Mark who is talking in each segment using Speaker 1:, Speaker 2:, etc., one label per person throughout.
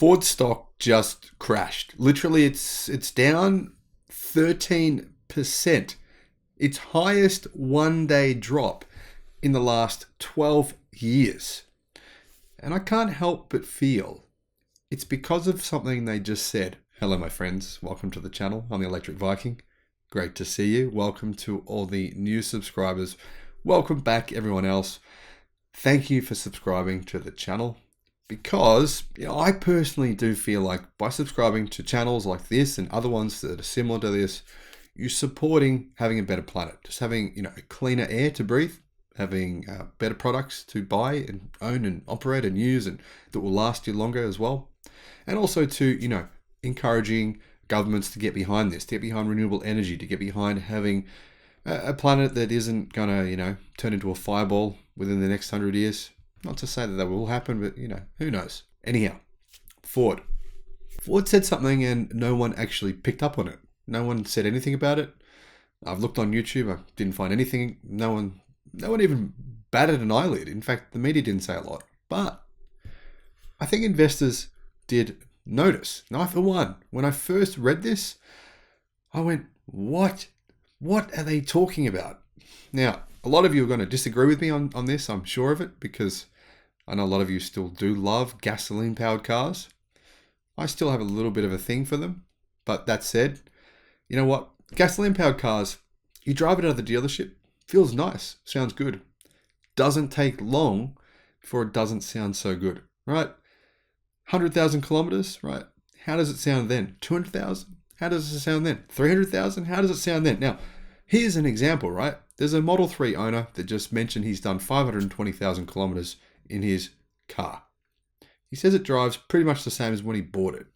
Speaker 1: Ford stock just crashed. Literally, it's down 13%. Its highest one-day drop in the last 12 years. And I can't help but feel it's because of something they just said. Hello, my friends. Welcome to the channel. I'm the Electric Viking. Great to see you. Welcome to all the new subscribers. Welcome back, everyone else. Thank you for subscribing to the channel. Because I personally do feel like by subscribing to channels like this and other ones that are similar to this, you're supporting having a better planet, just having a cleaner air to breathe, having better products to buy and own and operate and use, and that will last you longer as well, and also to encouraging governments to get behind this, to get behind renewable energy, to get behind having a planet that isn't gonna turn into a fireball within the next 100 years. Not to say that that will happen, but who knows. Anyhow, Ford said something and no one actually picked up on it. No one said anything about it. I've looked on YouTube. I didn't find anything. No one even batted an eyelid. In fact, the media didn't say a lot. But I think investors did notice. Now, for one, when I first read this, I went, what? What are they talking about? Now, a lot of you are going to disagree with me on this. I'm sure of it, because I know a lot of you still do love gasoline-powered cars. I still have a little bit of a thing for them. But that said, you know what? Gasoline-powered cars, you drive it out of the dealership, feels nice, sounds good. Doesn't take long before it doesn't sound so good, right? 100,000 kilometers, right? How does it sound then? 200,000? How does it sound then? 300,000? How does it sound then? Now, here's an example, right? There's a Model 3 owner that just mentioned he's done 520,000 kilometers in his car. He says it drives pretty much the same as when he bought it.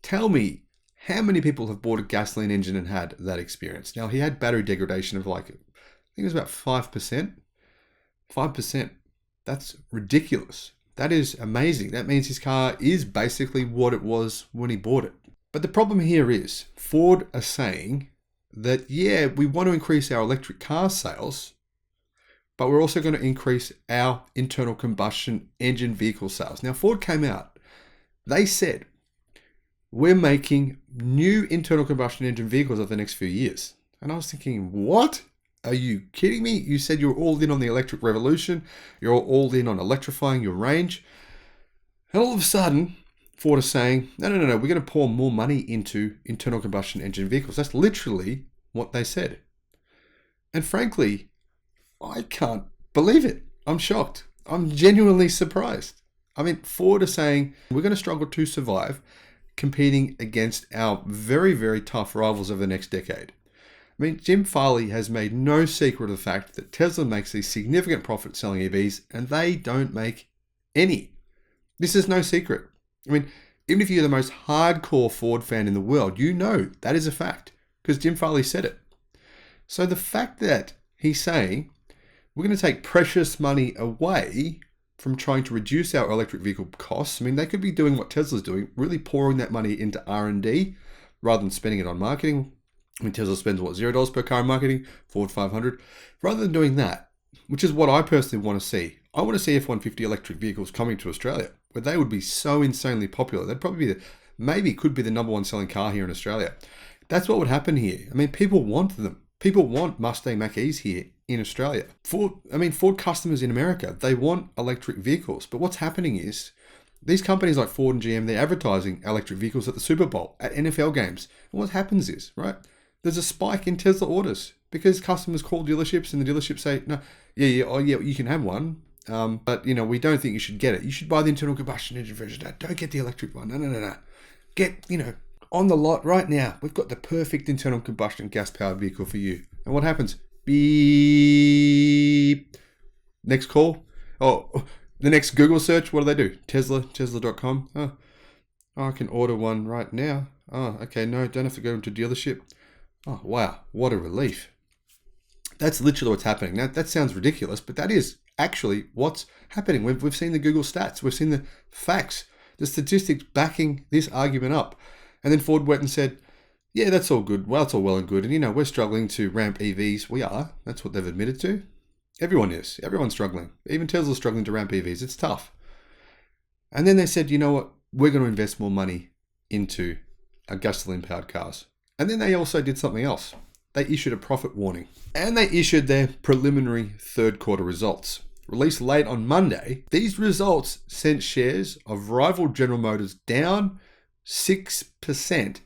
Speaker 1: Tell me, how many people have bought a gasoline engine and had that experience? Now, he had battery degradation of I think it was about 5%. 5%. That's ridiculous. That is amazing. That means his car is basically what it was when he bought it. But the problem here is Ford are saying that, yeah, we want to increase our electric car sales, but we're also going to increase our internal combustion engine vehicle sales. Now, Ford came out. They said, we're making new internal combustion engine vehicles over the next few years. And I was thinking, what? Are you kidding me? You said you're all in on the electric revolution. You're all in on electrifying your range. And all of a sudden, Ford is saying, no, we're going to pour more money into internal combustion engine vehicles. That's literally what they said. And frankly, I can't believe it. I'm shocked. I'm genuinely surprised. I mean, Ford is saying we're going to struggle to survive competing against our very, very tough rivals over the next decade. I mean, Jim Farley has made no secret of the fact that Tesla makes these significant profits selling EVs and they don't make any. This is no secret. I mean, even if you're the most hardcore Ford fan in the world, you know that is a fact because Jim Farley said it. So the fact that he's saying we're going to take precious money away from trying to reduce our electric vehicle costs. I mean, they could be doing what Tesla's doing, really pouring that money into R&D rather than spending it on marketing. I mean, Tesla spends, $0 per car in marketing, Ford 500. Rather than doing that, which is what I personally want to see. I want to see F-150 electric vehicles coming to Australia, where they would be so insanely popular. They'd probably be maybe could be the number one selling car here in Australia. That's what would happen here. I mean, people want them. People want Mustang Mach-E's here in Australia. Ford customers in America, they want electric vehicles. But what's happening is these companies like Ford and GM, they're advertising electric vehicles at the Super Bowl, at NFL games. And what happens is, right, there's a spike in Tesla orders because customers call dealerships and the dealerships say, no, you can have one. But we don't think you should get it. You should buy the internal combustion engine version. No, don't get the electric one. No. Get, on the lot right now. We've got the perfect internal combustion gas-powered vehicle for you. And what happens? Beep. Next call. Oh, the next Google search. What do they do? Tesla.com. Oh, I can order one right now. Oh, okay. No, don't have to go into a dealership. Oh, wow. What a relief. That's literally what's happening. Now, that sounds ridiculous, but that is actually what's happening. We've seen the Google stats. We've seen the facts, the statistics backing this argument up. And then Ford went and said, yeah, that's all good. Well, it's all well and good. And, we're struggling to ramp EVs. We are. That's what they've admitted to. Everyone is. Everyone's struggling. Even Tesla's struggling to ramp EVs. It's tough. And then they said, you know what? we're going to invest more money into our gasoline-powered cars. And then they also did something else. They issued a profit warning. And they issued their preliminary third quarter results. Released late on Monday, these results sent shares of rival General Motors down 6%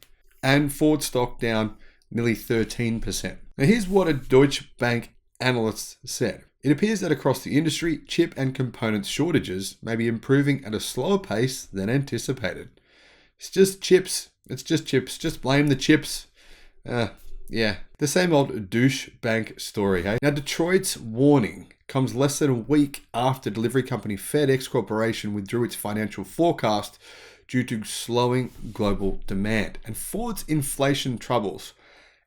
Speaker 1: and Ford stock down nearly 13%. Now here's what a Deutsche Bank analyst said. It appears that across the industry, chip and component shortages may be improving at a slower pace than anticipated. It's just chips. It's just chips. Just blame the chips. Yeah, the same old douche bank story, hey? Now, Detroit's warning comes less than a week after delivery company FedEx Corporation withdrew its financial forecast due to slowing global demand. And Ford's inflation troubles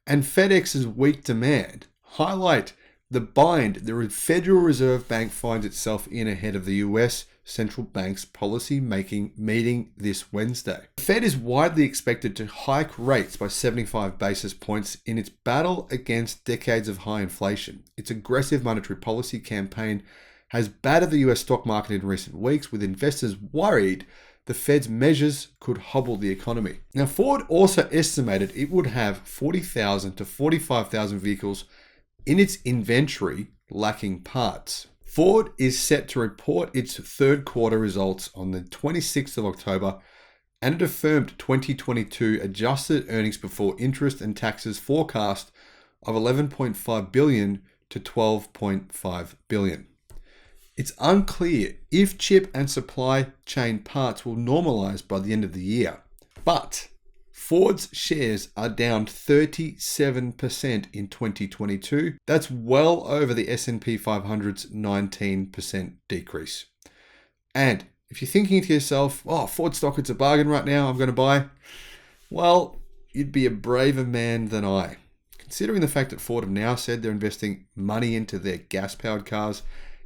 Speaker 1: and FedEx's weak demand highlight the bind the Federal Reserve Bank finds itself in ahead of the US central bank's policy-making meeting this Wednesday. The Fed is widely expected to hike rates by 75 basis points in its battle against decades of high inflation. Its aggressive monetary policy campaign has battered the US stock market in recent weeks, with investors worried the Fed's measures could hobble the economy. Now, Ford also estimated it would have 40,000 to 45,000 vehicles in its inventory lacking parts. Ford is set to report its third quarter results on the 26th of October, and it affirmed 2022 adjusted earnings before interest and taxes forecast of $11.5 billion to $12.5 billion. It's unclear if chip and supply chain parts will normalize by the end of the year, but Ford's shares are down 37% in 2022. That's well over the S&P 500's 19% decrease. And if you're thinking to yourself, oh, Ford stock, it's a bargain right now, I'm going to buy. Well, you'd be a braver man than I. Considering the fact that Ford have now said they're investing money into their gas-powered cars,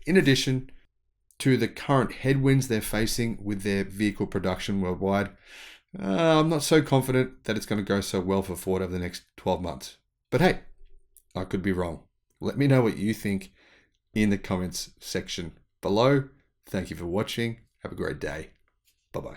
Speaker 1: in addition to the current headwinds they're facing with their vehicle production worldwide, I'm not so confident that it's going to go so well for Ford over the next 12 months. But hey, I could be wrong. Let me know what you think in the comments section below. Thank you for watching. Have a great day. Bye-bye.